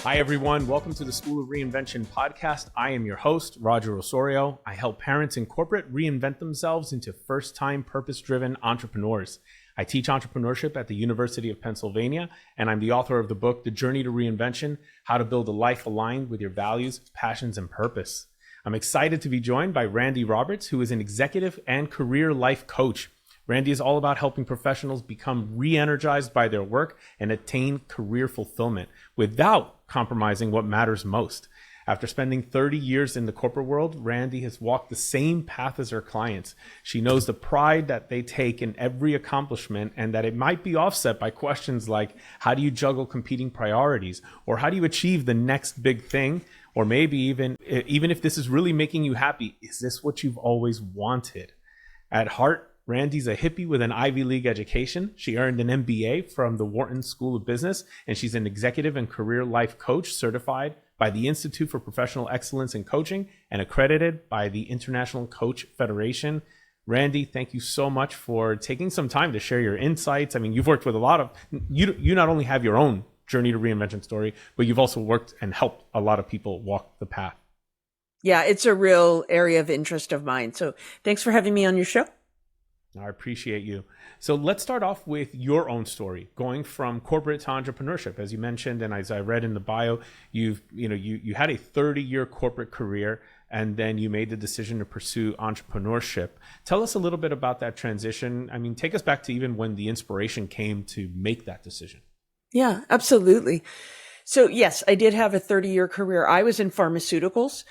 Hi, everyone. Welcome to the School of Reinvention podcast. I am your host, Roger Osorio. I help parents in corporate reinvent themselves into first-time purpose-driven entrepreneurs. I teach entrepreneurship at the University of Pennsylvania, and I'm the author of the book, The Journey to Reinvention, How to Build a Life Aligned with Your Values, Passions, and Purpose. I'm excited to be joined by Randi Roberts, who is an executive and career life coach. Randi is all about helping professionals become re-energized by their work and attain career fulfillment without compromising what matters most. After spending 30 years in the corporate world, Randi has walked the same path as her clients. She knows the pride that they take in every accomplishment and that it might be offset by questions like, how do you juggle competing priorities? Or how do you achieve the next big thing? Or maybe even if this is really making you happy, is this what you've always wanted? At heart, Randi's a hippie with an Ivy League education. She earned an MBA from the Wharton School of Business, and she's an executive and career life coach certified by the Institute for Professional Excellence in Coaching and accredited by the International Coach Federation. Randi, thank you so much for taking some time to share your insights. I mean, you've worked with a lot of, you not only have your own journey to reinvention story, but you've also worked and helped a lot of people walk the path. Yeah, it's a real area of interest of mine. So thanks for having me on your show. I appreciate you. So let's start off with your own story, going from corporate to entrepreneurship. As you mentioned, and as I read in the bio, you had a 30-year corporate career, and then you made the decision to pursue entrepreneurship. Tell us a little bit about that transition. I mean, take us back to even when the inspiration came to make that decision. Yeah, absolutely. So yes, I did have a 30-year career. I was in pharmaceuticals.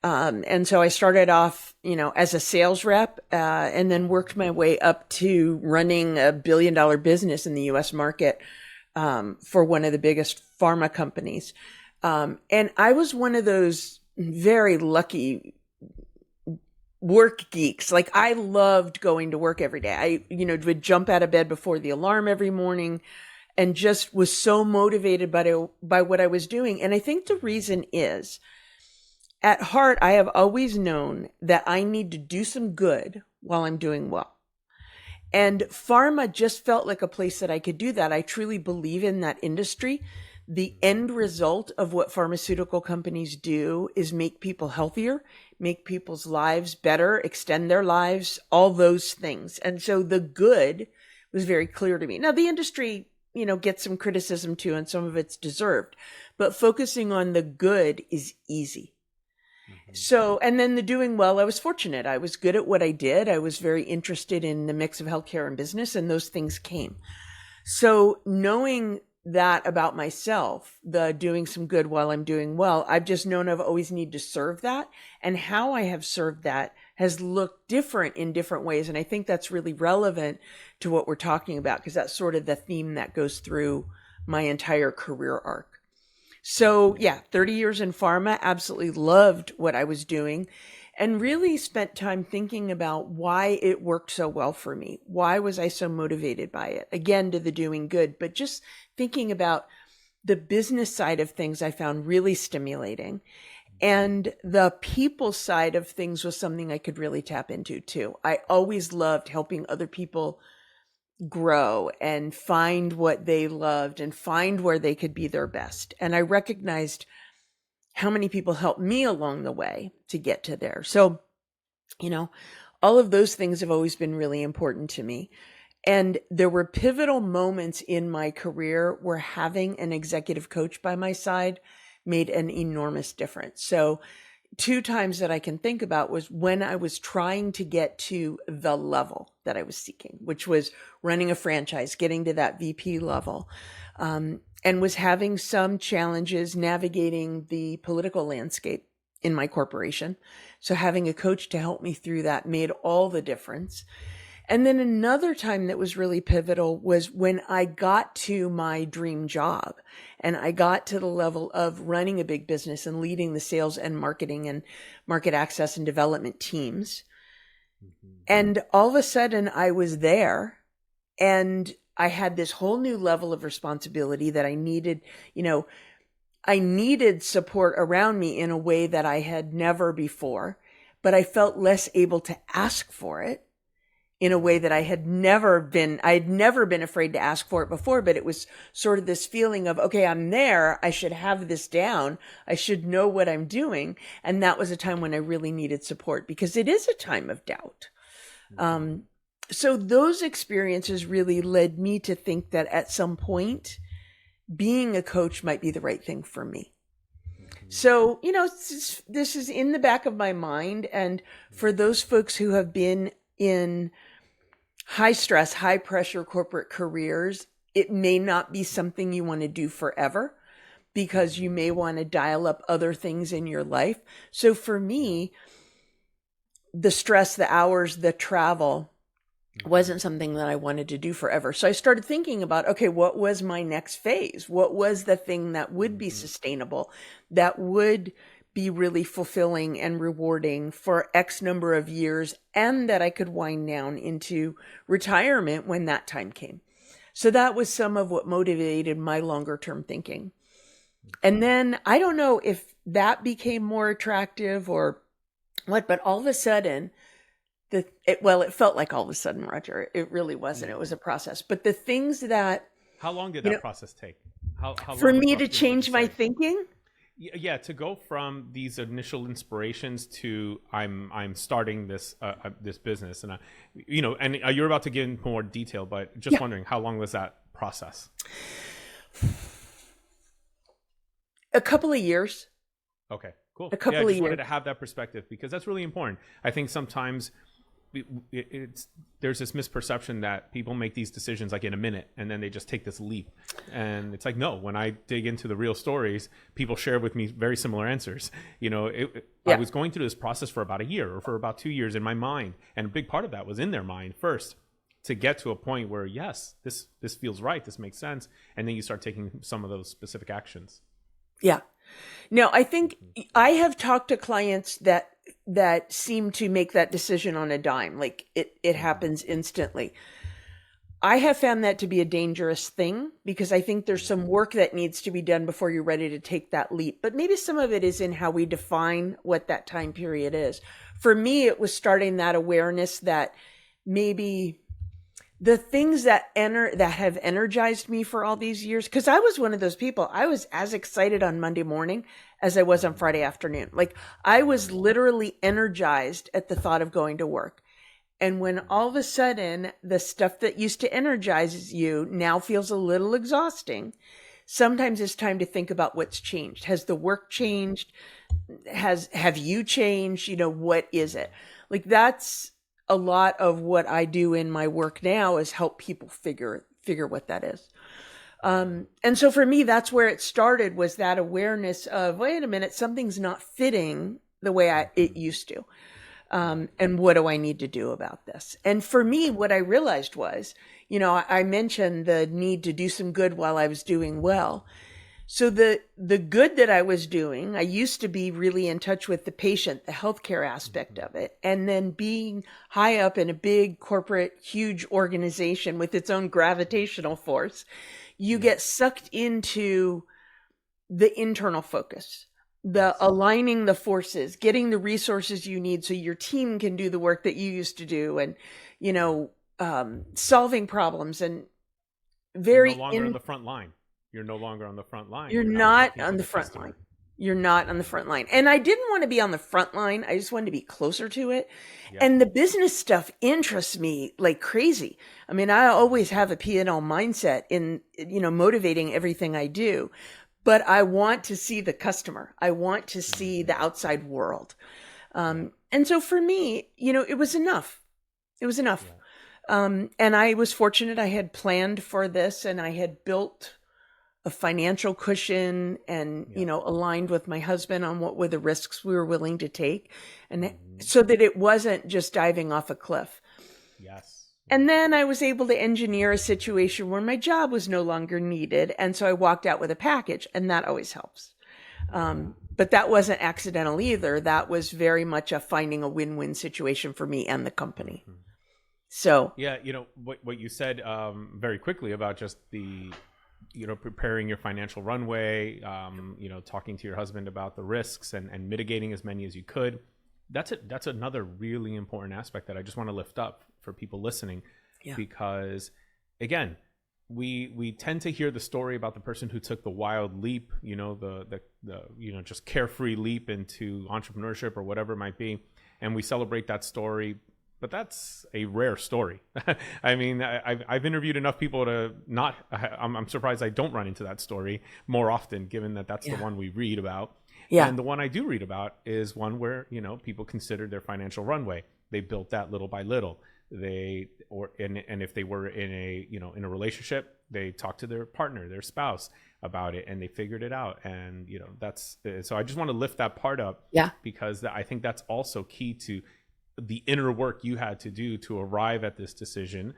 And so I started off, as a sales rep, and then worked my way up to running $1 billion business in the US market, for one of the biggest pharma companies. And I was one of those very lucky work geeks. Like, I loved going to work every day. I, would jump out of bed before the alarm every morning and just was so motivated by what I was doing. And I think the reason is, at heart, I have always known that I need to do some good while I'm doing well. And pharma just felt like a place that I could do that. I truly believe in that industry. The end result of what pharmaceutical companies do is make people healthier, make people's lives better, extend their lives, all those things. And so the good was very clear to me. Now, the industry, gets some criticism too, and some of it's deserved, but focusing on the good is easy. So, and then the doing well, I was fortunate. I was good at what I did. I was very interested in the mix of healthcare and business, and those things came. So knowing that about myself, the doing some good while I'm doing well, I've just known I've always needed to serve that. And how I have served that has looked different in different ways. And I think that's really relevant to what we're talking about, because that's sort of the theme that goes through my entire career arc. So yeah, 30 years in pharma, absolutely loved what I was doing, and really spent time thinking about why it worked so well for me. Why was I so motivated by it? Again, to the doing good, but just thinking about the business side of things I found really stimulating. And the people side of things was something I could really tap into too. I always loved helping other people grow and find what they loved and find where they could be their best. And I recognized how many people helped me along the way to get to there. So, all of those things have always been really important to me. And there were pivotal moments in my career where having an executive coach by my side made an enormous difference. So 2 times that I can think about was when I was trying to get to the level that I was seeking, which was running a franchise, getting to that VP level, and was having some challenges navigating the political landscape in my corporation. So having a coach to help me through that made all the difference. And then another time that was really pivotal was when I got to my dream job and I got to the level of running a big business and leading the sales and marketing and market access and development teams. Mm-hmm. And all of a sudden I was there and I had this whole new level of responsibility that I needed, I needed support around me in a way that I had never before, but I felt less able to ask for it in a way that I had never been afraid to ask for it before, but it was sort of this feeling of, okay, I'm there. I should have this down. I should know what I'm doing. And that was a time when I really needed support, because it is a time of doubt. So those experiences really led me to think that at some point, being a coach might be the right thing for me. So, this is in the back of my mind. And for those folks who have been in high stress, high pressure corporate careers, it may not be something you want to do forever, because you may want to dial up other things in your life. So for me, the stress, the hours, the travel wasn't something that I wanted to do forever. So I started thinking about, okay, what was my next phase? What was the thing that would be sustainable, that would be really fulfilling and rewarding for X number of years, and that I could wind down into retirement when that time came. So that was some of what motivated my longer term thinking. And then I don't know if that became more attractive or what, but all of a sudden, it felt like all of a sudden, Roger. It really wasn't. It was a process. But the things that... How long did that process take? How for long me to change my thinking? Yeah, to go from these initial inspirations to I'm starting this this business, and you're about to get into more detail, but just wondering, how long was that process? A couple of years. Okay, cool. A couple of years. I just wanted to have that perspective, because that's really important. I think sometimes there's this misperception that people make these decisions like in a minute, and then they just take this leap. And it's like, no, when I dig into the real stories, people share with me very similar answers. I was going through this process for about a year or for about 2 years in my mind. And a big part of that was in their mind first, to get to a point where, yes, this feels right, this makes sense. And then you start taking some of those specific actions. Yeah. No, I think I have talked to clients that seem to make that decision on a dime. Like it happens instantly. I have found that to be a dangerous thing, because I think there's some work that needs to be done before you're ready to take that leap. But maybe some of it is in how we define what that time period is. For me, it was starting that awareness that maybe the things that have energized me for all these years, because I was one of those people. I was as excited on Monday morning as I was on Friday afternoon. Like, I was literally energized at the thought of going to work. And when all of a sudden the stuff that used to energize you now feels a little exhausting, sometimes it's time to think about what's changed. Has the work changed? Have you changed? What is it? Like, that's a lot of what I do in my work now, is help people figure what that is. And so for me, that's where it started, was that awareness of, wait a minute, something's not fitting the way it used to. And what do I need to do about this? And for me, what I realized was, I mentioned the need to do some good while I was doing well. So the good that I was doing, I used to be really in touch with the patient, the healthcare aspect of it. And then being high up in a big corporate, huge organization with its own gravitational force, you get sucked into the internal focus, the aligning the forces, getting the resources you need so your team can do the work that you used to do, and, solving problems, and You're no longer on the front line. You're no longer on the front line. You're not on the front line. You're not on the front line. And I didn't want to be on the front line. I just wanted to be closer to it. Yeah. And the business stuff interests me like crazy. I mean, I always have a P&L mindset in, motivating everything I do. But I want to see the customer. I want to see the outside world. And so for me, it was enough. It was enough. Yeah. And I was fortunate. I had planned for this, and I had built a financial cushion, and, aligned with my husband on what were the risks we were willing to take. And so that it wasn't just diving off a cliff. Yes. And then I was able to engineer a situation where my job was no longer needed. And so I walked out with a package, and that always helps. But that wasn't accidental either. That was very much finding a win-win situation for me and the company. Mm-hmm. So, yeah, what you said very quickly about just the, preparing your financial runway, talking to your husband about the risks and mitigating as many as you could. That's another really important aspect that I just want to lift up for people listening, Yeah. because again, we tend to hear the story about the person who took the wild leap, the just carefree leap into entrepreneurship or whatever it might be, and we celebrate that story. But that's a rare story. I mean, I've interviewed enough people to not. I'm surprised I don't run into that story more often, given that that's the one we read about. Yeah. And the one I do read about is one where people considered their financial runway. They built that little by little. And if they were in a relationship, they talked to their partner, their spouse about it, and they figured it out. And that's so. I just want to lift that part up, because I think that's also key to the inner work you had to do to arrive at this decision,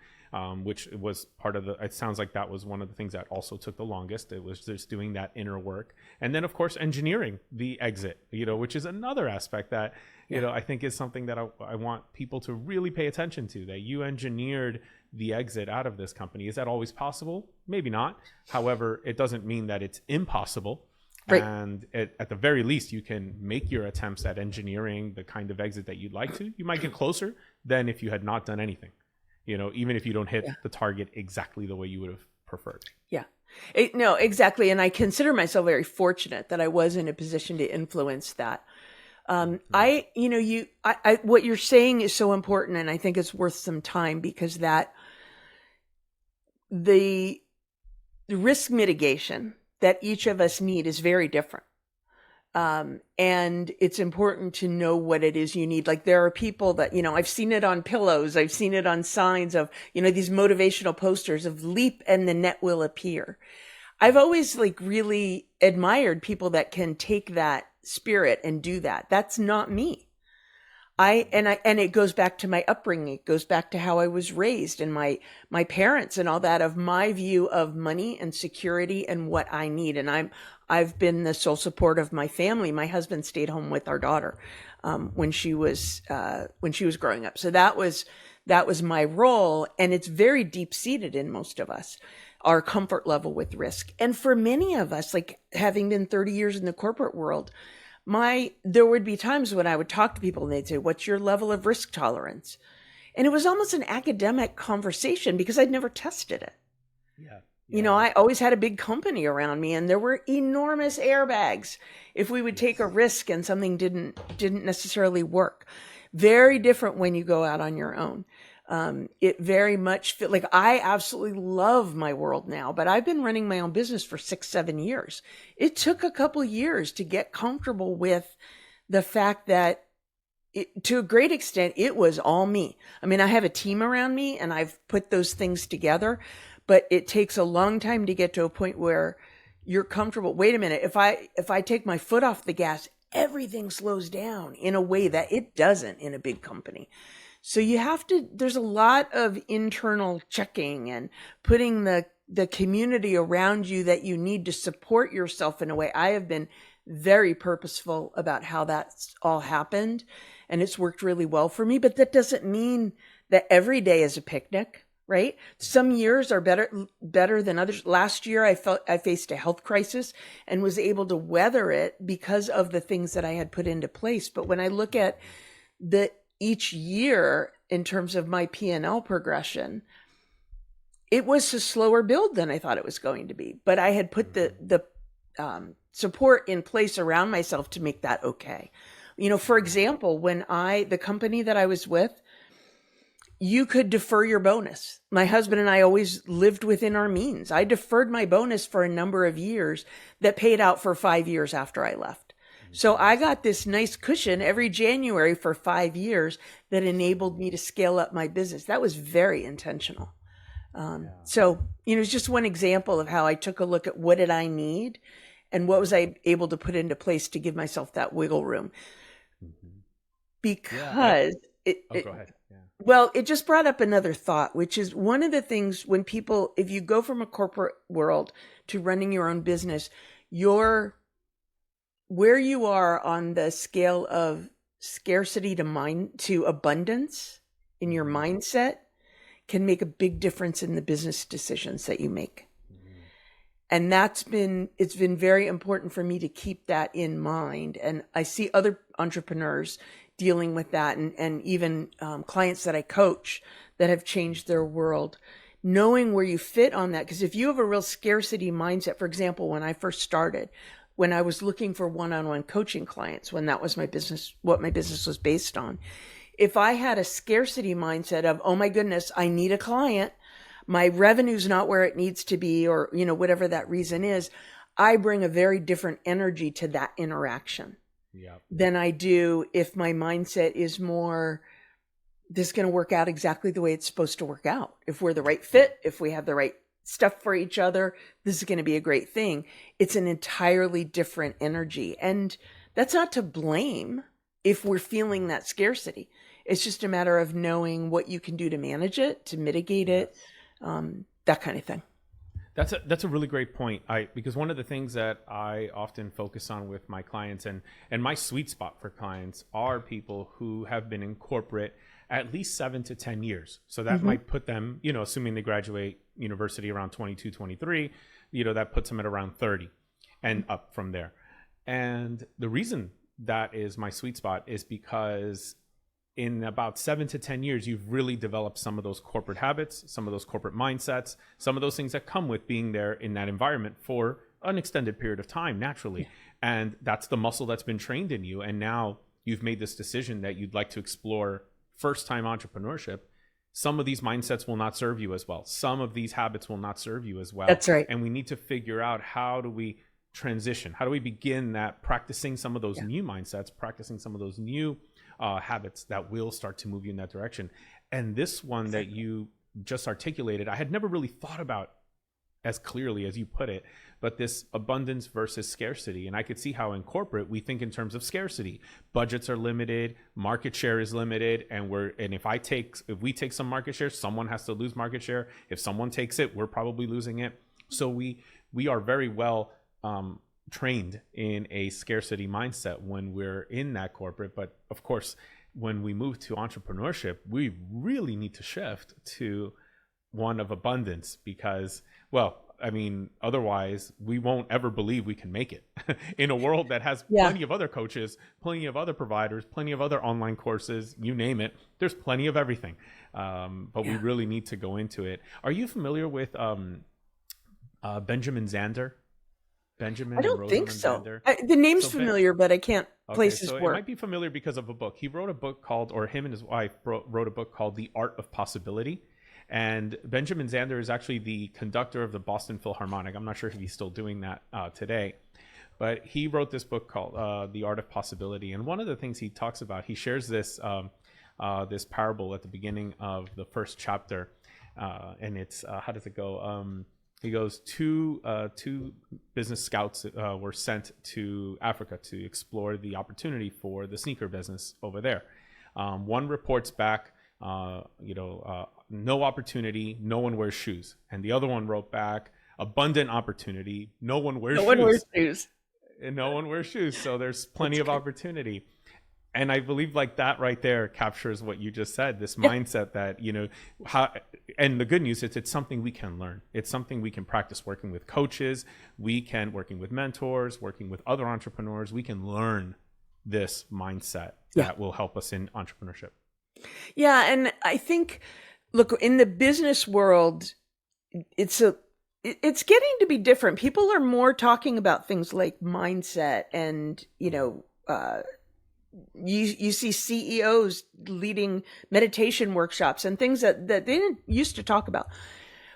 which was part of it sounds like that was one of the things that also took the longest. It was just doing that inner work, and then of course engineering the exit, which is another aspect that I think is something that I want people to really pay attention to, that you engineered the exit out of this company. Is that always possible? Maybe not. However, it doesn't mean that it's impossible. Right. And at the very least, you can make your attempts at engineering the kind of exit that you'd like to. You might get closer than if you had not done anything, even if you don't hit the target exactly the way you would have preferred. Yeah. No, exactly. And I consider myself very fortunate that I was in a position to influence that. What you're saying is so important, and I think it's worth some time, because that the risk mitigation that each of us need is very different. And it's important to know what it is you need. Like, there are people that, I've seen it on pillows. I've seen it on signs of, these motivational posters of leap and the net will appear. I've always really admired people that can take that spirit and do that. That's not me. And it goes back to my upbringing. It goes back to how I was raised, and my parents and all that, of my view of money and security and what I need. And I've been the sole support of my family. My husband stayed home with our daughter, when she was growing up. So that was my role. And it's very deep seated in most of us, our comfort level with risk. And for many of us, like having been 30 years in the corporate world, there would be times when I would talk to people and they'd say, "What's your level of risk tolerance?" And it was almost an academic conversation because I'd never tested it. Yeah. I always had a big company around me, and there were enormous airbags if we would take a risk and something didn't necessarily work. Very different when you go out on your own. It very much feel like I absolutely love my world now, but I've been running my own business for 6-7 years. It took a couple years to get comfortable with the fact that to a great extent, it was all me. I mean, I have a team around me and I've put those things together, but it takes a long time to get to a point where you're comfortable. Wait a minute. If I take my foot off the gas, everything slows down in a way that it doesn't in a big company. So there's a lot of internal checking and putting the community around you that you need to support yourself in a way. I have been very purposeful about how that's all happened, and it's worked really well for me. But that doesn't mean that every day is a picnic, right? Some years are better than others. Last year, I faced a health crisis and was able to weather it because of the things that I had put into place. But when I look at each year in terms of my P&L progression, it was a slower build than I thought it was going to be. But I had put the support in place around myself to make that okay. For example, when the company that I was with, you could defer your bonus. My husband and I always lived within our means. I deferred my bonus for a number of years that paid out for 5 years after I left. So I got this nice cushion every January for 5 years that enabled me to scale up my business. That was very intentional. So, it's just one example of how I took a look at what did I need and what was I able to put into place to give myself that wiggle room. Because go ahead. Yeah. Well, it just brought up another thought, which is one of the things when if you go from a corporate world to running your own business, where you are on the scale of scarcity to abundance in your mindset can make a big difference in the business decisions that you make. And it's been very important for me to keep that in mind. And I see other entrepreneurs dealing with that, and even clients that I coach that have changed their world. Knowing where you fit on that, because if you have a real scarcity mindset, for example, when I first started, when I was looking for one-on-one coaching clients, when that was my business, what my business was based on, if I had a scarcity mindset of, oh my goodness, I need a client, my revenue's not where it needs to be, or, whatever that reason is, I bring a very different energy to that interaction than I do if my mindset is more, this is going to work out exactly the way it's supposed to work out. If we're the right fit, if we have the right stuff for each other, this is going to be a great thing. It's an entirely different energy. And that's not to blame if we're feeling that scarcity. It's just a matter of knowing what you can do to manage it, to mitigate it, that kind of thing. That's a really great point. Because one of the things that I often focus on with my clients, and my sweet spot for clients are people who have been in corporate at least 7 to 10 years. So that might put them, assuming they graduate university around 22, 23, that puts them at around 30 and up from there. And the reason that is my sweet spot is because in about 7 to 10 years, you've really developed some of those corporate habits, some of those corporate mindsets, some of those things that come with being there in that environment for an extended period of time, naturally. Yeah. And that's the muscle that's been trained in you. And now you've made this decision that you'd like to explore first-time entrepreneurship. Some of these mindsets will not serve you as well. Some of these habits will not serve you as well. That's right. And we need to figure out, how do we transition? How do we begin that practicing some of those new mindsets, practicing some of those new habits that will start to move you in that direction? And this one that you just articulated, I had never really thought about as clearly as you put it, but this abundance versus scarcity. And I could see how in corporate, we think in terms of scarcity. Budgets are limited, market share is limited, and if we take some market share, someone has to lose market share. If someone takes it, we're probably losing it. So we are very well trained in a scarcity mindset when we're in that corporate. But of course, when we move to entrepreneurship, we really need to shift to one of abundance, because, otherwise we won't ever believe we can make it in a world that has plenty of other coaches, plenty of other providers, plenty of other online courses, you name it. There's plenty of everything. But we really need to go into it. Are you familiar with Benjamin Zander? I don't think so. The name's familiar, but I can't place his work. It might be familiar because of a book. He wrote a book called, or him and his wife wrote a book called The Art of Possibility. And Benjamin Zander is actually the conductor of the Boston Philharmonic. I'm not sure if he's still doing that today, but he wrote this book called The Art of Possibility. And one of the things he talks about, he shares this this parable at the beginning of the first chapter, and it's how does it go? He goes, two business scouts were sent to Africa to explore the opportunity for the sneaker business over there. One reports back, no opportunity, no one wears shoes. And the other one wrote back, abundant opportunity, no one wears shoes. And no one wears shoes. So there's plenty of opportunity. And I believe like that right there captures what you just said, this mindset that, and the good news is it's something we can learn. It's something we can practice working with coaches. Working with mentors, working with other entrepreneurs. We can learn this mindset that will help us in entrepreneurship. Yeah. And I think, look, in the business world, it's getting to be different. People are more talking about things like mindset and, you see CEOs leading meditation workshops and things that they didn't used to talk about.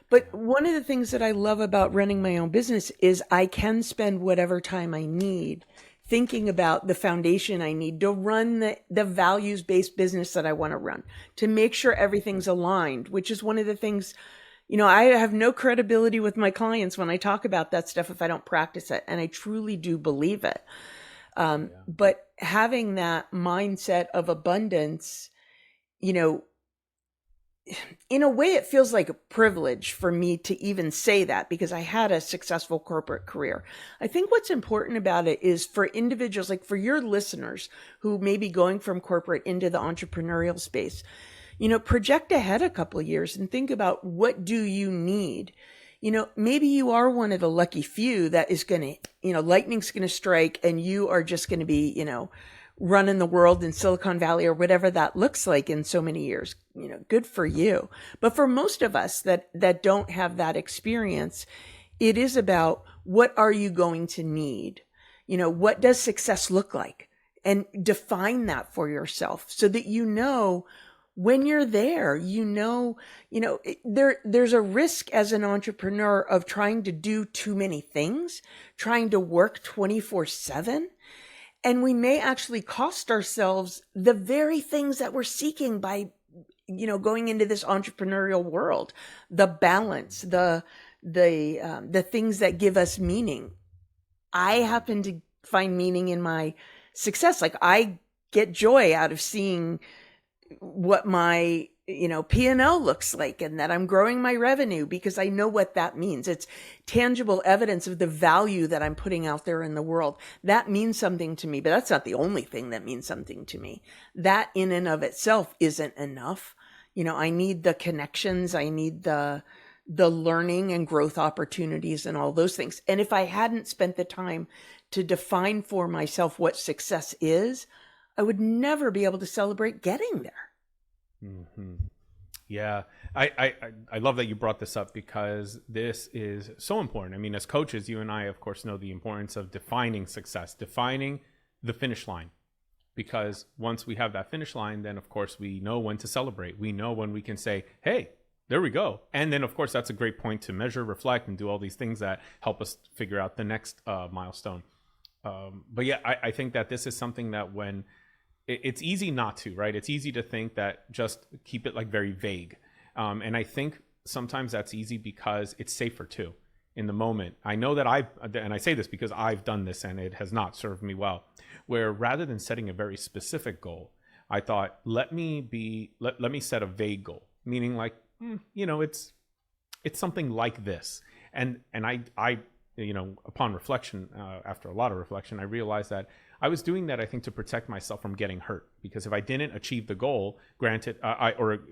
But one of the things that I love about running my own business is I can spend whatever time I need thinking about the foundation I need to run the values-based business that I want to run, to make sure everything's aligned, which is one of the things, I have no credibility with my clients when I talk about that stuff if I don't practice it. And I truly do believe it. But having that mindset of abundance, in a way, it feels like a privilege for me to even say that because I had a successful corporate career. I think what's important about it is for individuals, like for your listeners who may be going from corporate into the entrepreneurial space, project ahead a couple of years and think about what do you need? Maybe you are one of the lucky few that is going to, lightning's going to strike and you are just going to be, running the world in Silicon Valley or whatever that looks like in so many years. Good for you. But for most of us that don't have that experience, it is about, what are you going to need? What does success look like? And define that for yourself so that when you're there, there's a risk as an entrepreneur of trying to do too many things, trying to work 24/7. And we may actually cost ourselves the very things that we're seeking by, going into this entrepreneurial world, the balance, the things that give us meaning. I happen to find meaning in my success. Like, I get joy out of seeing what my, P&L looks like, and that I'm growing my revenue, because I know what that means. It's tangible evidence of the value that I'm putting out there in the world. That means something to me, but that's not the only thing that means something to me. That in and of itself isn't enough. I need the connections. I need the learning and growth opportunities and all those things. And if I hadn't spent the time to define for myself what success is, I would never be able to celebrate getting there. Mm-hmm. Yeah. I love that you brought this up, because this is so important. I mean, as coaches, you and I, of course, know the importance of defining success, defining the finish line. Because once we have that finish line, then of course we know when to celebrate. We know when we can say, hey, there we go. And then of course that's a great point to measure, reflect, and do all these things that help us figure out the next milestone. But yeah, I think that this is something that when it's easy not to, right? It's easy to think that just keep it like very vague. And I think sometimes that's easy because it's safer too in the moment. I know that and I say this because I've done this and it has not served me well, where rather than setting a very specific goal, I thought, let me set a vague goal, meaning like, it's something like this. And I upon reflection, after a lot of reflection, I realized that I was doing that, I think, to protect myself from getting hurt. Because if I didn't achieve the goal, granted,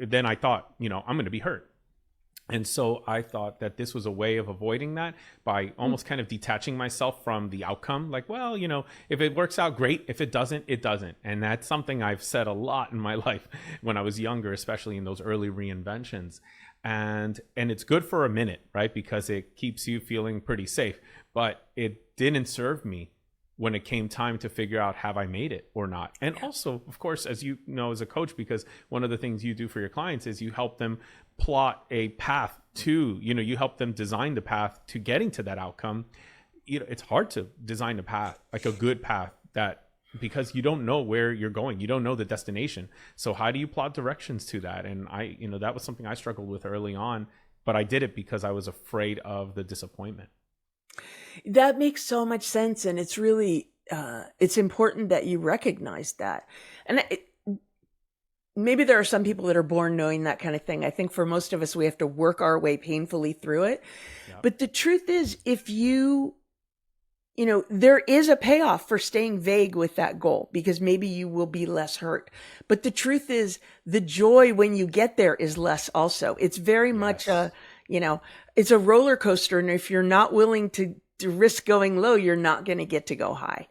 then I thought, I'm going to be hurt. And so I thought that this was a way of avoiding that by almost kind of detaching myself from the outcome. Like, well, if it works out, great. If it doesn't, it doesn't. And that's something I've said a lot in my life when I was younger, especially in those early reinventions. And it's good for a minute, right? Because it keeps you feeling pretty safe. But it didn't serve me when it came time to figure out, have I made it or not? And also, of course, as you know, as a coach, because one of the things you do for your clients is you help them plot a path to, you help them design the path to getting to that outcome. It's hard to design a path, like a good path, because you don't know where you're going. You don't know the destination. So how do you plot directions to that? And that was something I struggled with early on, but I did it because I was afraid of the disappointment. That makes so much sense. And it's really, it's important that you recognize that. And maybe there are some people that are born knowing that kind of thing. I think for most of us, we have to work our way painfully through it. Yeah. But the truth is, if there is a payoff for staying vague with that goal, because maybe you will be less hurt. But the truth is, the joy when you get there is less also. It's very much it's a roller coaster. And if you're not willing to risk going low, you're not going to get to go high.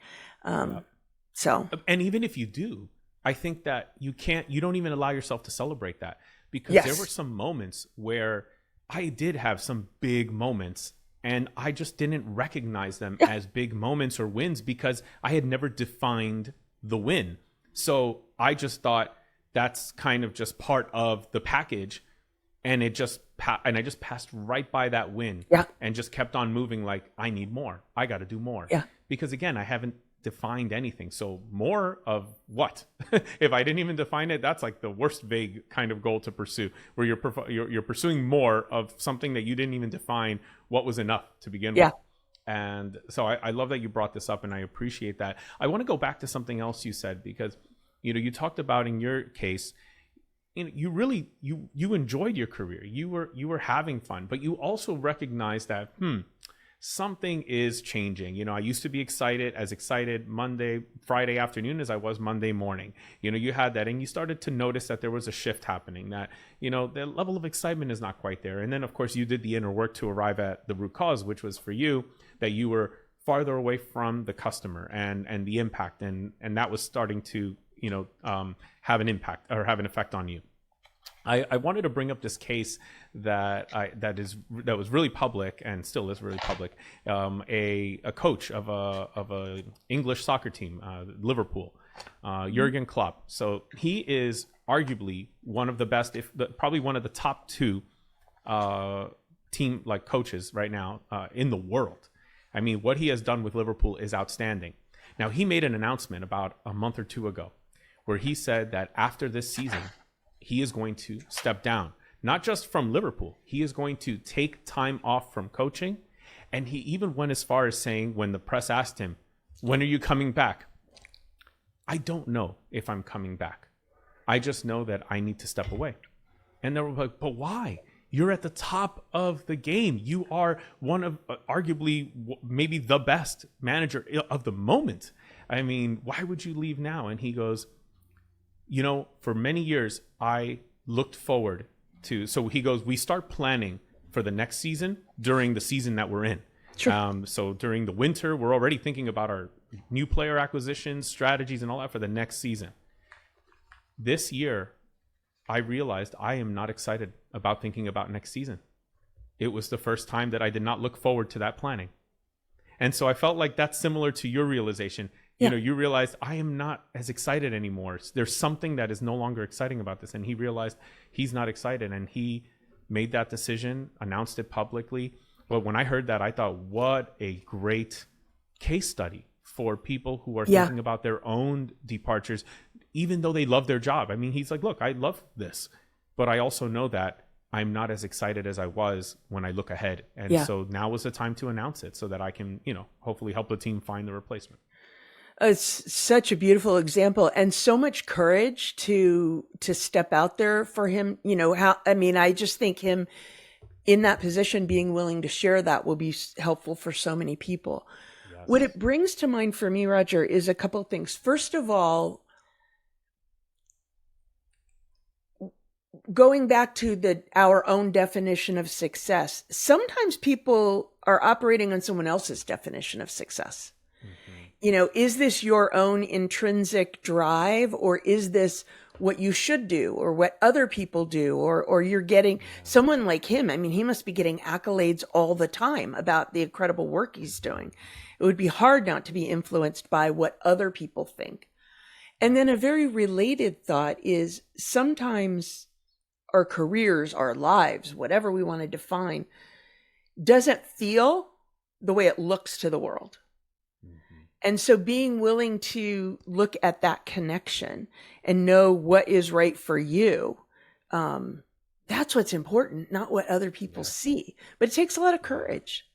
So, and even if you do, I think that you don't even allow yourself to celebrate that, because there were some moments where I did have some big moments and I just didn't recognize them as big moments or wins because I had never defined the win. So I just thought that's kind of just part of the package. And I just passed right by that win and just kept on moving like, I need more. I got to do more. Yeah. Because again, I haven't defined anything. So more of what? If I didn't even define it, that's like the worst vague kind of goal to pursue, where you're pursuing more of something that you didn't even define what was enough to begin with. And so I love that you brought this up, and I appreciate that. I want to go back to something else you said, because you talked about, in your case, you really enjoyed your career. You were having fun, but you also recognized that something is changing. I used to be as excited Friday afternoon as I was Monday morning. You had that, and you started to notice that there was a shift happening, that the level of excitement is not quite there. And then of course you did the inner work to arrive at the root cause, which was for you that you were farther away from the customer and the impact, and that was starting to have an impact or have an effect on you. I wanted to bring up this case that was really public and still is really public. A coach of a English soccer team, Liverpool, Jurgen Klopp. So he is arguably one of the best, probably one of the top two team coaches right now in the world. I mean, what he has done with Liverpool is outstanding. Now, he made an announcement about a month or two ago where he said that after this season, he is going to step down, not just from Liverpool. He is going to take time off from coaching. And he even went as far as saying, when the press asked him, when are you coming back? I don't know if I'm coming back. I just know that I need to step away. And they were like, but why? You're at the top of the game. You are one of arguably maybe the best manager of the moment. I mean, why would you leave now? And he goes, for many years, I looked forward to, so he goes, we start planning for the next season during the season that we're in. Sure. So during the winter, we're already thinking about our new player acquisitions, strategies, and all that for the next season. This year, I realized I am not excited about thinking about next season. It was the first time that I did not look forward to that planning. And so I felt like that's similar to your realization. Yeah. You realized I am not as excited anymore. There's something that is no longer exciting about this. And he realized he's not excited. And he made that decision, announced it publicly. But when I heard that, I thought, what a great case study for people who are thinking about their own departures, even though they love their job. I mean, he's like, look, I love this, but I also know that I'm not as excited as I was when I look ahead. And so now was the time to announce it so that I can, hopefully help the team find the replacement. It's such a beautiful example and so much courage to step out there for him. I just think him in that position, being willing to share that will be helpful for so many people. Yes. What it brings to mind for me, Roger, is a couple of things. First of all, going back to our own definition of success, sometimes people are operating on someone else's definition of success. Is this your own intrinsic drive, or is this what you should do or what other people do, or you're getting someone like him? I mean, he must be getting accolades all the time about the incredible work he's doing. It would be hard not to be influenced by what other people think. And then a very related thought is sometimes our careers, our lives, whatever we want to define, doesn't feel the way it looks to the world. And so being willing to look at that connection and know what is right for you, that's what's important, not what other people see. But it takes a lot of courage.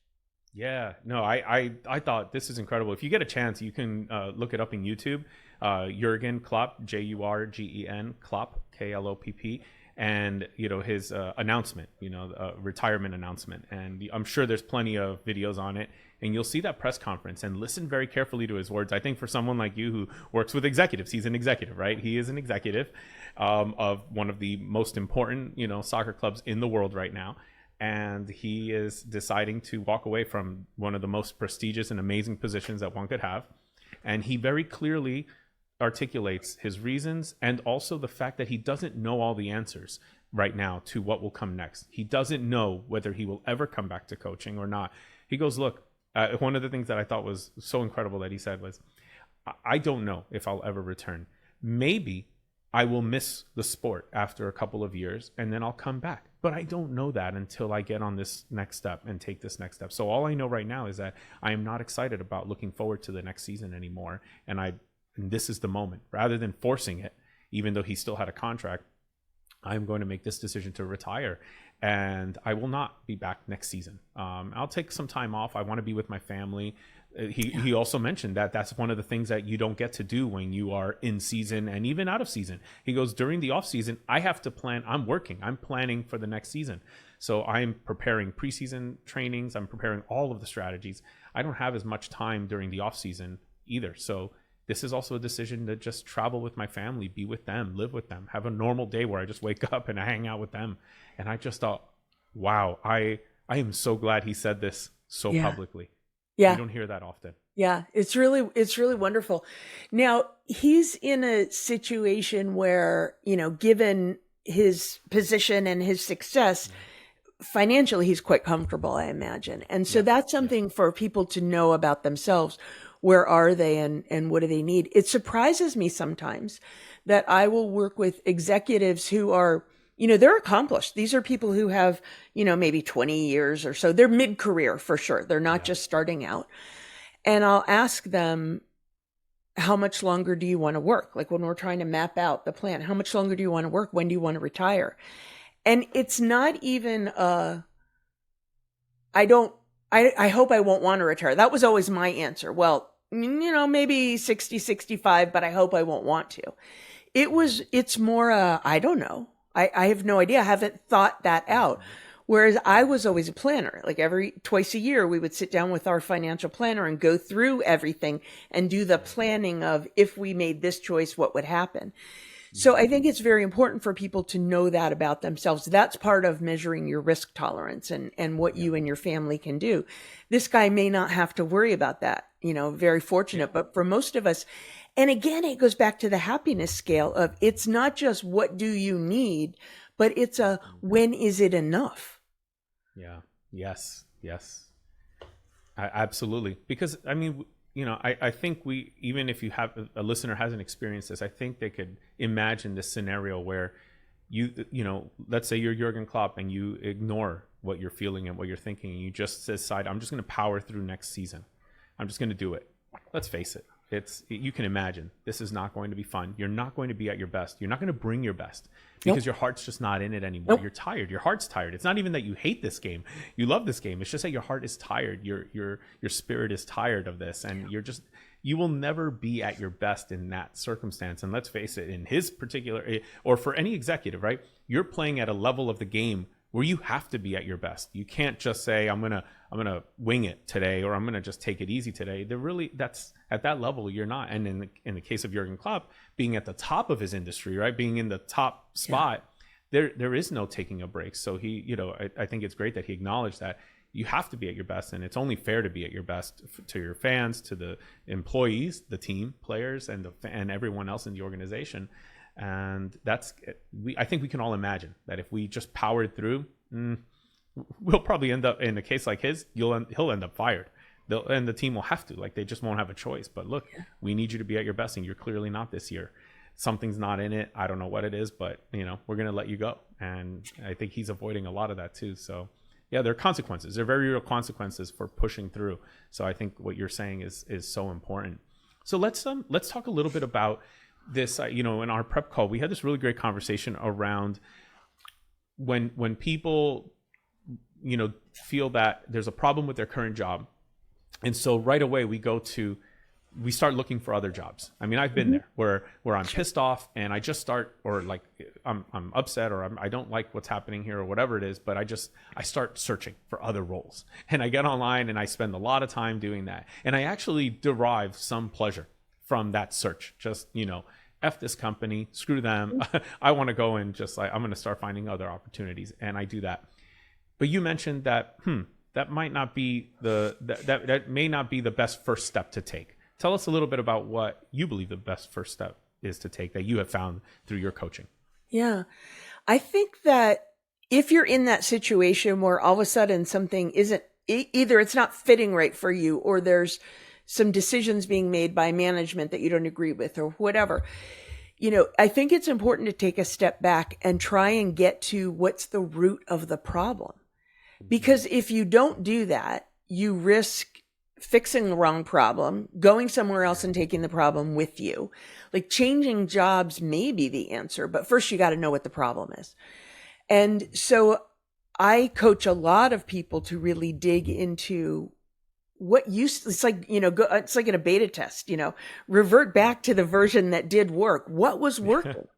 Yeah, no, I thought this is incredible. If you get a chance, you can look it up in YouTube. Jurgen Klopp, Jurgen Klopp, Klopp. And, his announcement, retirement announcement. And I'm sure there's plenty of videos on it. And you'll see that press conference and listen very carefully to his words. I think for someone like you who works with executives, he's an executive, right? He is an executive of one of the most important, soccer clubs in the world right now. And he is deciding to walk away from one of the most prestigious and amazing positions that one could have. And he very clearly articulates his reasons and also the fact that he doesn't know all the answers right now to what will come next. He doesn't know whether he will ever come back to coaching or not. He goes, look, one of the things that I thought was so incredible that he said was, I don't know if I'll ever return. Maybe I will miss the sport after a couple of years and then I'll come back. But I don't know that until I get on this next step and take this next step. So all I know right now is that I am not excited about looking forward to the next season anymore. And this is the moment. Rather than forcing it, even though he still had a contract, I'm going to make this decision to retire. And I will not be back next season. I'll take some time off. I want to be with my family. He also mentioned that that's one of the things that you don't get to do when you are in season and even out of season. He goes, during the off season, I have to plan. I'm working. I'm planning for the next season. So I'm preparing preseason trainings. I'm preparing all of the strategies. I don't have as much time during the off season either. So this is also a decision to just travel with my family, be with them, live with them, have a normal day where I just wake up and I hang out with them. And I just thought, wow, I am so glad he said this so publicly. You Yeah. don't hear that often. Yeah. It's really wonderful. Now, he's in a situation where, given his position and his success, financially, he's quite comfortable, I imagine. And so Yeah. that's something for people to know about themselves. Where are they and what do they need? It surprises me sometimes that I will work with executives who are, they're accomplished. These are people who have, maybe 20 years or so. They're mid-career for sure. They're not just starting out. And I'll ask them, how much longer do you want to work? Like when we're trying to map out the plan, how much longer do you want to work? When do you want to retire? And it's not even, I hope I won't want to retire. That was always my answer. Well, maybe 60, 65, but I hope I won't want to. It's more, I don't know. I have no idea. I haven't thought that out. Whereas I was always a planner. Like twice a year, we would sit down with our financial planner and go through everything and do the planning of if we made this choice, what would happen. So I think it's very important for people to know that about themselves. That's part of measuring your risk tolerance and what you and your family can do. This guy may not have to worry about that, very fortunate, but for most of us, and again, it goes back to the happiness scale of it's not just what do you need, but it's when is it enough? Yeah. Yes. Absolutely. Because I think even if you have a listener hasn't experienced this, I think they could imagine this scenario where let's say you're Jurgen Klopp and you ignore what you're feeling and what you're thinking, and you just decide, I'm just going to power through next season. I'm just going to do it. Let's face it. You can imagine this is not going to be fun. You're not going to be at your best. You're not going to bring your best because your heart's just not in it anymore. You're tired. Your heart's tired. It's not even that you hate this game. You love this game. It's just that your heart is tired. Your spirit is tired of this, and you will never be at your best in that circumstance. And let's face it, in his particular, or for any executive, right? You're playing at a level of the game where you have to be at your best. You can't just say, I'm gonna wing it today, or I'm gonna just take it easy today. That's at that level, you're not. And in the case of Jurgen Klopp, being at the top of his industry, right, being in the top spot, there is no taking a break. So he, I think it's great that he acknowledged that you have to be at your best, and it's only fair to be at your best to your fans, to the employees, the team players, and everyone else in the organization. And I think we can all imagine that if we just powered through, we'll probably end up in a case like his. He'll end up fired. And the team will have to, they just won't have a choice. But look, we need you to be at your best, and you're clearly not this year. Something's not in it. I don't know what it is, but we're going to let you go. And I think he's avoiding a lot of that too. So yeah, there are consequences. There are very real consequences for pushing through. So I think what you're saying is so important. So let's talk a little bit about this. In our prep call, we had this really great conversation around when people feel that there's a problem with their current job, and so right away we start looking for other jobs. I mean, I've been there where I'm pissed off and I just start, or I'm upset, or I don't like what's happening here, or whatever it is, but I start searching for other roles, and I get online and I spend a lot of time doing that, and I actually derive some pleasure from that search. Just F this company, screw them. I want to go and I'm going to start finding other opportunities, and I do that. But you mentioned that that might not be that may not be the best first step to take. Tell us a little bit about what you believe the best first step is to take that you have found through your coaching. Yeah. I think that if you're in that situation where all of a sudden something isn't, either it's not fitting right for you, or there's some decisions being made by management that you don't agree with, or whatever, I think it's important to take a step back and try and get to what's the root of the problem. Because if you don't do that, you risk fixing the wrong problem, going somewhere else and taking the problem with you. Changing jobs may be the answer, but first you got to know what the problem is. And so I coach a lot of people to really dig into it's like in a beta test, revert back to the version that did work. What was working?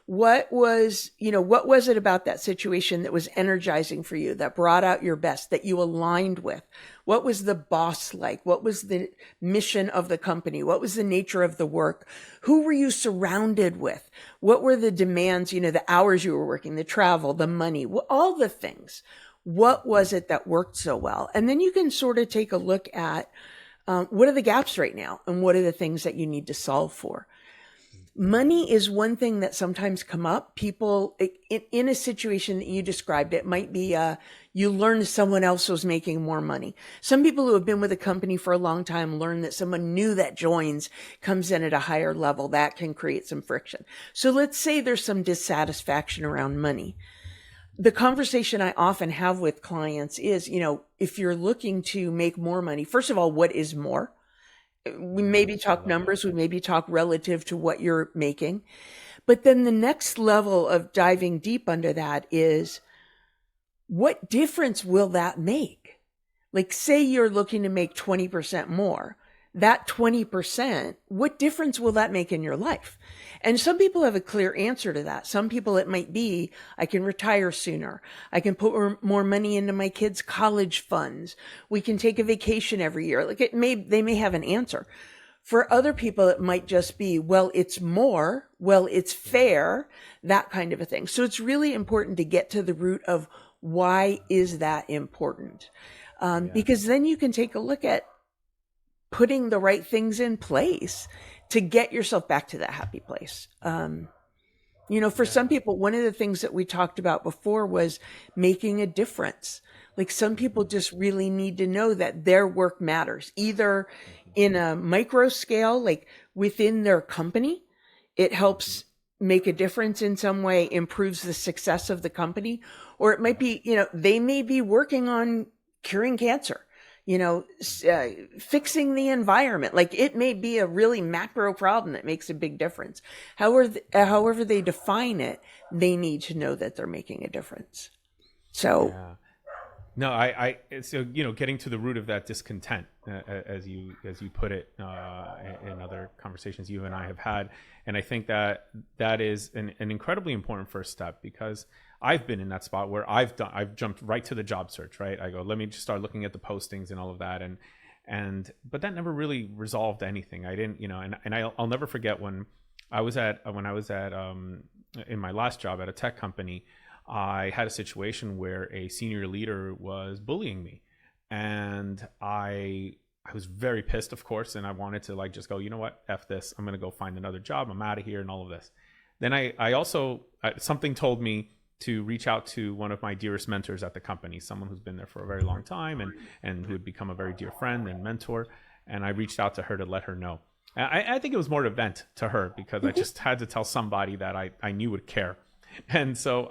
What was it about that situation that was energizing for you, that brought out your best, that you aligned with? What was the boss like? What was the mission of the company? What was the nature of the work? Who were you surrounded with? What were the demands, the hours you were working, the travel, the money, all the things? What was it that worked so well? And then you can sort of take a look at what are the gaps right now and what are the things that you need to solve for. Money is one thing that sometimes come up. People in a situation that you described, it might be you learned someone else was making more money. Some people who have been with a company for a long time learn that someone new that joins comes in at a higher level. That can create some friction. So let's say there's some dissatisfaction around money. The conversation I often have with clients is, if you're looking to make more money, first of all, what is more? We maybe talk numbers, we maybe talk relative to what you're making. But then the next level of diving deep under that is, what difference will that make? Like, say you're looking to make 20% more. That 20%, what difference will that make in your life? And some people have a clear answer to that. Some people, it might be, I can retire sooner. I can put more money into my kids' college funds. We can take a vacation every year. Like, they may have an answer. For other people, it might just be, well, it's more, well, it's fair, that kind of a thing. So it's really important to get to the root of why is that important? Because then you can take a look at putting the right things in place to get yourself back to that happy place. For some people, one of the things that we talked about before was making a difference. Like, some people just really need to know that their work matters, either in a micro scale, like within their company, it helps make a difference in some way, improves the success of the company, or it might be, they may be working on curing cancer. Fixing the environment. Like, it may be a really macro problem that makes a big difference. However they define it, they need to know that they're making a difference. So, no, so getting to the root of that discontent, as you put it, in other conversations you and I have had, and I think that is an incredibly important first step, because I've been in that spot where I've jumped right to the job search, right? I go, let me just start looking at the postings and all of that. But that never really resolved anything. I didn't, and I'll never forget when I was at in my last job at a tech company, I had a situation where a senior leader was bullying me, and I was very pissed, of course. And I wanted to just go, you know what, F this, I'm going to go find another job. I'm out of here and all of this. Then I also, something told me to reach out to one of my dearest mentors at the company, someone who's been there for a very long time and who had become a very dear friend and mentor. And I reached out to her to let her know. I think it was more to vent to her, because I just had to tell somebody that I knew would care. And so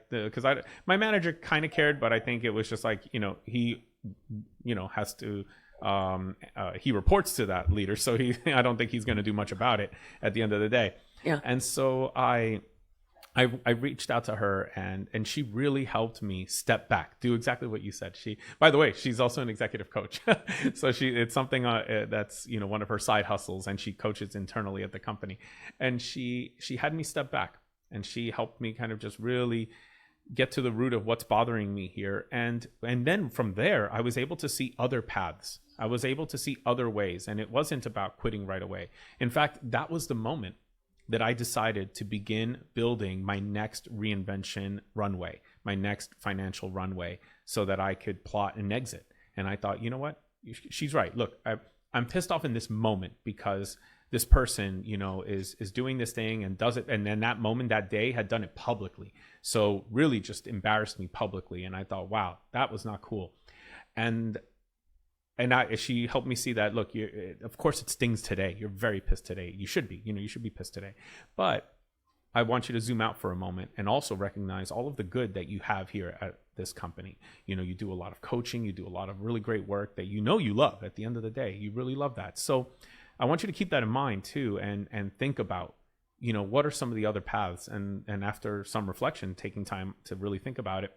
because my manager kind of cared, but I think it was just like, he, has to, he reports to that leader. So I don't think he's going to do much about it at the end of the day. Yeah. And so I reached out to her, and she really helped me step back, do exactly what you said. By the way, she's also an executive coach. So it's something that's, one of her side hustles, and she coaches internally at the company. And she had me step back, and she helped me kind of just really get to the root of what's bothering me here. And then from there, I was able to see other paths. I was able to see other ways, and it wasn't about quitting right away. In fact, that was the moment that I decided to begin building my next reinvention runway, my next financial runway, so that I could plot an exit. And I thought, you know what? She's right. Look, I'm pissed off in this moment because this person, is doing this thing and does it. And then that moment, that day, had done it publicly. So really just embarrassed me publicly. And I thought, wow, that was not cool. And she helped me see that, look, of course it stings today. You're very pissed today. You should be, you should be pissed today. But I want you to zoom out for a moment and also recognize all of the good that you have here at this company. You do a lot of coaching. You do a lot of really great work that you love at the end of the day. You really love that. So I want you to keep that in mind too, and think about, what are some of the other paths? And after some reflection, taking time to really think about it,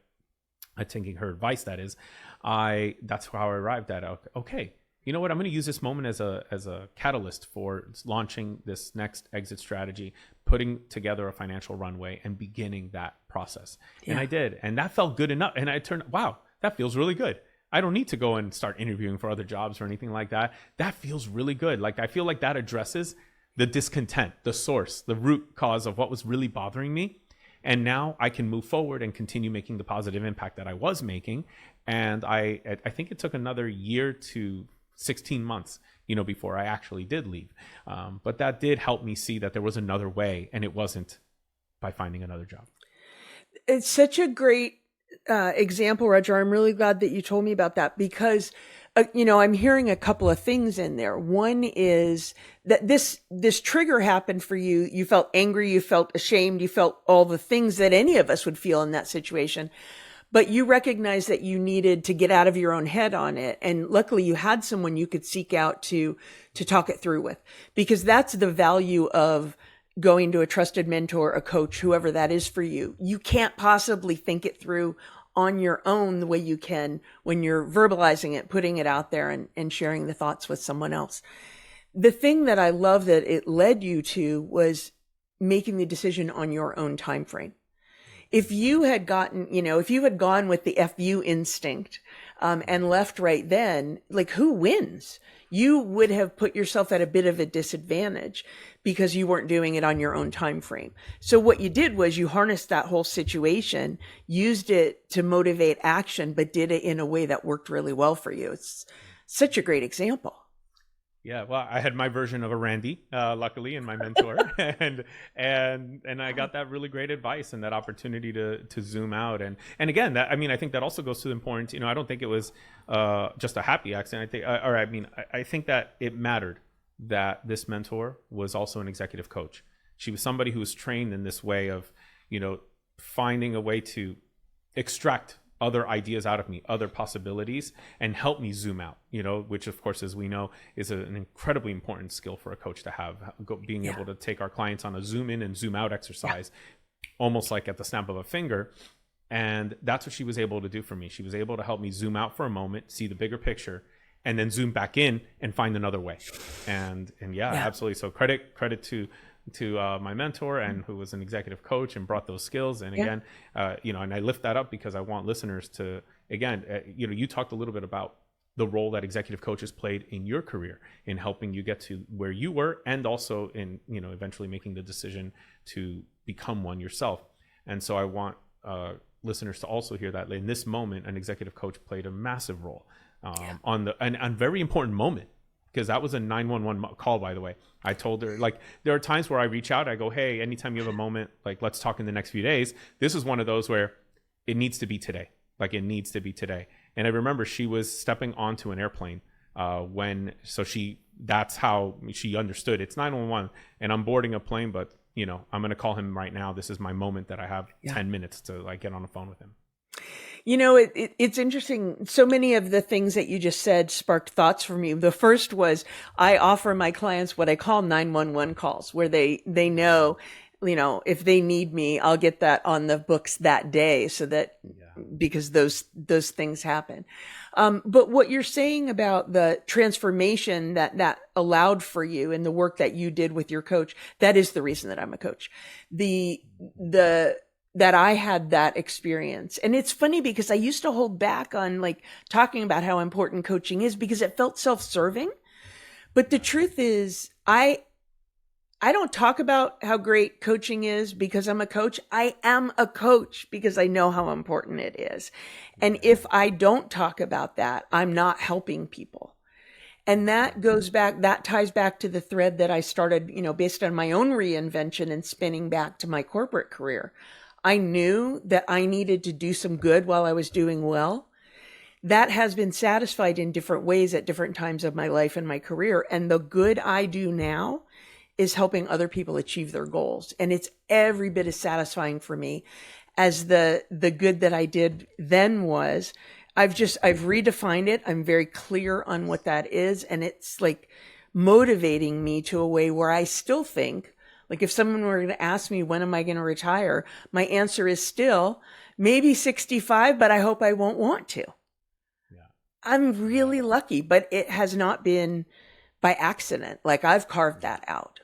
taking her advice, that is, that's how I arrived at, okay, you know what, I'm going to use this moment as a catalyst for launching this next exit strategy, putting together a financial runway and beginning that process. Yeah. And I did. And that felt good enough. And I turned, wow, that feels really good. I don't need to go and start interviewing for other jobs or anything like that. That feels really good. Like, I feel like that addresses the discontent, the source, the root cause of what was really bothering me. And now I can move forward and continue making the positive impact that I was making. And I think it took another year to 16 months, before I actually did leave. But that did help me see that there was another way, and it wasn't by finding another job. It's such a great example, Roger. I'm really glad that you told me about that, because I'm hearing a couple of things in there. One is that this trigger happened for you. You felt angry, you felt ashamed, you felt all the things that any of us would feel in that situation. But you recognized that you needed to get out of your own head on it. And luckily you had someone you could seek out to talk it through with, because that's the value of going to a trusted mentor, a coach, whoever that is for you. You can't possibly think it through on your own the way you can when you're verbalizing it, putting it out there, and sharing the thoughts with someone else. The thing that I love that it led you to was making the decision on your own time frame. If you had gone with the FU instinct, and left right then, like, who wins? You would have put yourself at a bit of a disadvantage because you weren't doing it on your own time frame. So what you did was you harnessed that whole situation, used it to motivate action, but did it in a way that worked really well for you. It's such a great example. Yeah, well, I had my version of a Randi, luckily, and my mentor, and I got that really great advice and that opportunity to zoom out, and again, I think that also goes to the importance. I don't think it was just a happy accident. I think that it mattered that this mentor was also an executive coach. She was somebody who was trained in this way of, finding a way to extract other ideas out of me, other possibilities, and help me zoom out, which of course, as we know, is an incredibly important skill for a coach to have, being able to take our clients on a zoom in and zoom out exercise, almost like at the snap of a finger. And that's what she was able to do for me. She was able to help me zoom out for a moment, see the bigger picture, and then zoom back in and find another way. And absolutely. So credit to my mentor, and who was an executive coach and brought those skills. And again, and I lift that up because I want listeners to, again, you talked a little bit about the role that executive coaches played in your career in helping you get to where you were, and also in, eventually making the decision to become one yourself. And so I want listeners to also hear that in this moment, an executive coach played a massive role on a very important moment. Because that was a 911 call, by the way. I told her, like, there are times where I reach out, I go, hey, anytime you have a moment, like, let's talk in the next few days. This is one of those where it needs to be today. Like, it needs to be today. And I remember she was stepping onto an airplane that's how she understood. It's 911 and I'm boarding a plane, but, I'm going to call him right now. This is my moment that I have 10 minutes to, like, get on the phone with him. It's interesting. So many of the things that you just said sparked thoughts for me. The first was I offer my clients what I call 911 calls, where they know, if they need me, I'll get that on the books that day, so that because those things happen. But what you're saying about the transformation that allowed for you and the work that you did with your coach, that is the reason that I'm a coach. That I had that experience. And it's funny because I used to hold back on, like, talking about how important coaching is because it felt self-serving. But the truth is, I don't talk about how great coaching is because I'm a coach. I am a coach because I know how important it is. And if I don't talk about that, I'm not helping people. And that ties back to the thread that I started, based on my own reinvention and spinning back to my corporate career. I knew that I needed to do some good while I was doing well. That has been satisfied in different ways at different times of my life and my career. And the good I do now is helping other people achieve their goals. And it's every bit as satisfying for me as the good that I did then was. I've redefined it. I'm very clear on what that is. And it's like motivating me to a way where I still think, like, if someone were going to ask me, when am I going to retire? My answer is still maybe 65, but I hope I won't want to. Yeah. I'm really lucky, but it has not been by accident. Like, I've carved that out.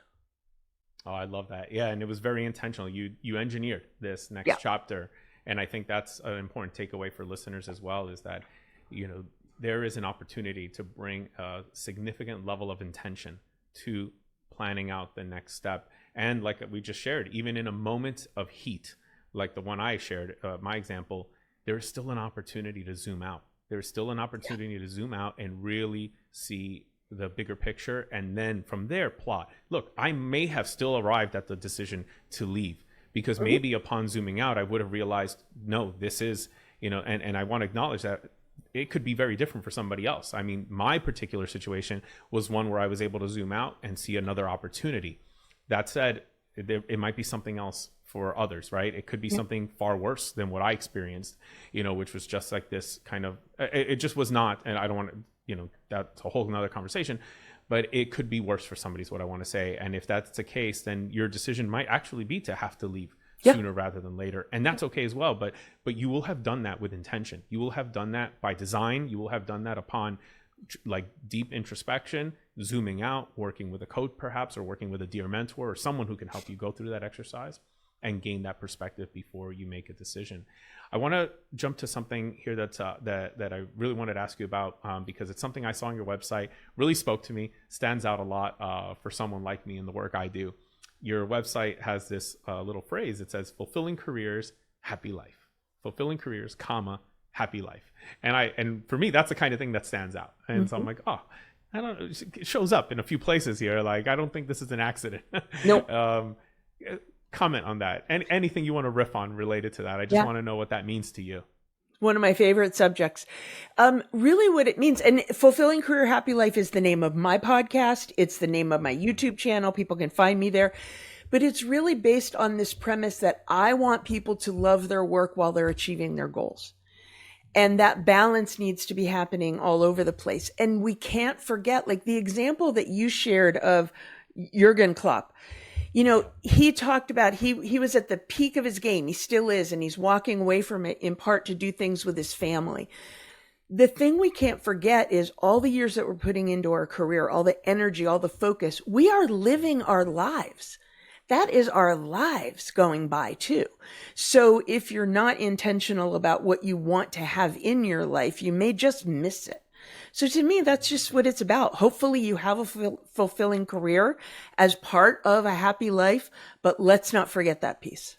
Oh, I love that. Yeah. And it was very intentional. You engineered this next chapter. And I think that's an important takeaway for listeners as well, is that, there is an opportunity to bring a significant level of intention to planning out the next step. And like we just shared, even in a moment of heat, like the one I shared, my example, there is still an opportunity to zoom out. There's still an opportunity to zoom out and really see the bigger picture, and then from there plot. Look, I may have still arrived at the decision to leave, because maybe upon zooming out, I would have realized, no, this is, and I want to acknowledge that it could be very different for somebody else. I mean, my particular situation was one where I was able to zoom out and see another opportunity. That said, it might be something else for others, right? It could be something far worse than what I experienced, which was just like this kind of, it just was not, and I don't want to, that's a whole nother conversation, but it could be worse for somebody is what I want to say. And if that's the case, then your decision might actually be to have to leave sooner rather than later. And that's okay as well. But you will have done that with intention. You will have done that by design. You will have done that upon like deep introspection, zooming out, working with a coach perhaps, or working with a dear mentor or someone who can help you go through that exercise and gain that perspective before you make a decision. I want to jump to something here that I really wanted to ask you about, because it's something I saw on your website, really spoke to me, stands out a lot for someone like me in the work I do. Your website has this little phrase. It says, fulfilling careers, happy life. Fulfilling careers, happy life. And for me, that's the kind of thing that stands out. And so I'm like, oh, I don't know. It shows up in a few places here. Like, I don't think this is an accident. Nope. Comment on that. And anything you want to riff on related to that. I just want to know what that means to you. One of my favorite subjects. Really what it means, and Fulfilling Career Happy Life is the name of my podcast. It's the name of my YouTube channel. People can find me there. But it's really based on this premise that I want people to love their work while they're achieving their goals. And that balance needs to be happening all over the place. And we can't forget, like the example that you shared of Jurgen Klopp. He talked about, he was at the peak of his game. He still is. And he's walking away from it in part to do things with his family. The thing we can't forget is all the years that we're putting into our career, all the energy, all the focus, we are living our lives. That is our lives going by too. So if you're not intentional about what you want to have in your life, you may just miss it. So to me, that's just what it's about. Hopefully you have a fulfilling career as part of a happy life, but let's not forget that piece.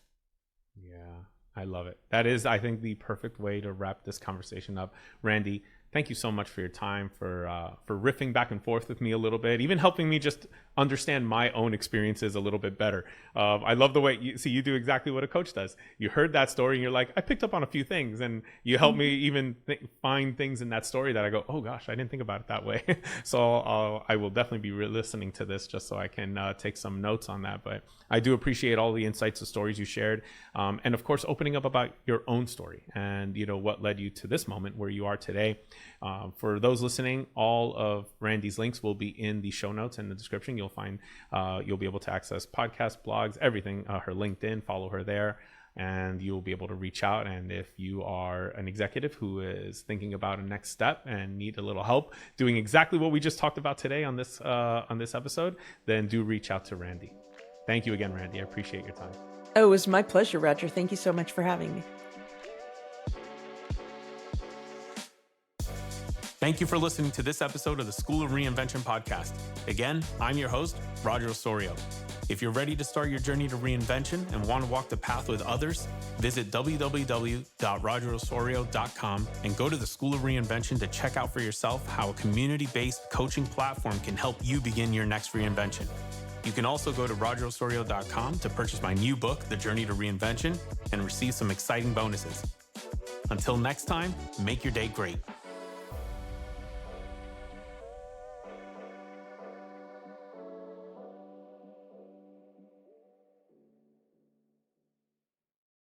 Yeah, I love it. That is, I think, the perfect way to wrap this conversation up. Randi, thank you so much for your time, for riffing back and forth with me a little bit, even helping me just understand my own experiences a little bit better. I love the way you do exactly what a coach does. You heard that story and you're like, I picked up on a few things, and you help me even find things in that story that I go, oh gosh, I didn't think about it that way. So I will definitely be listening to this just so I can take some notes on that. But I do appreciate all the insights and stories you shared. And of course, opening up about your own story and, what led you to this moment where you are today. For those listening, all of Randi's links will be in the show notes and the description. You'll find, you'll be able to access podcasts, blogs, everything, her LinkedIn, follow her there, and you'll be able to reach out. And if you are an executive who is thinking about a next step and need a little help doing exactly what we just talked about today on this episode, then do reach out to Randi. Thank you again, Randi. I appreciate your time. Oh, it was my pleasure, Roger. Thank you so much for having me. Thank you for listening to this episode of the School of Reinvention podcast. Again, I'm your host, Roger Osorio. If you're ready to start your journey to reinvention and want to walk the path with others, visit www.rogerosorio.com and go to the School of Reinvention to check out for yourself how a community-based coaching platform can help you begin your next reinvention. You can also go to rogerosorio.com to purchase my new book, The Journey to Reinvention, and receive some exciting bonuses. Until next time, make your day great.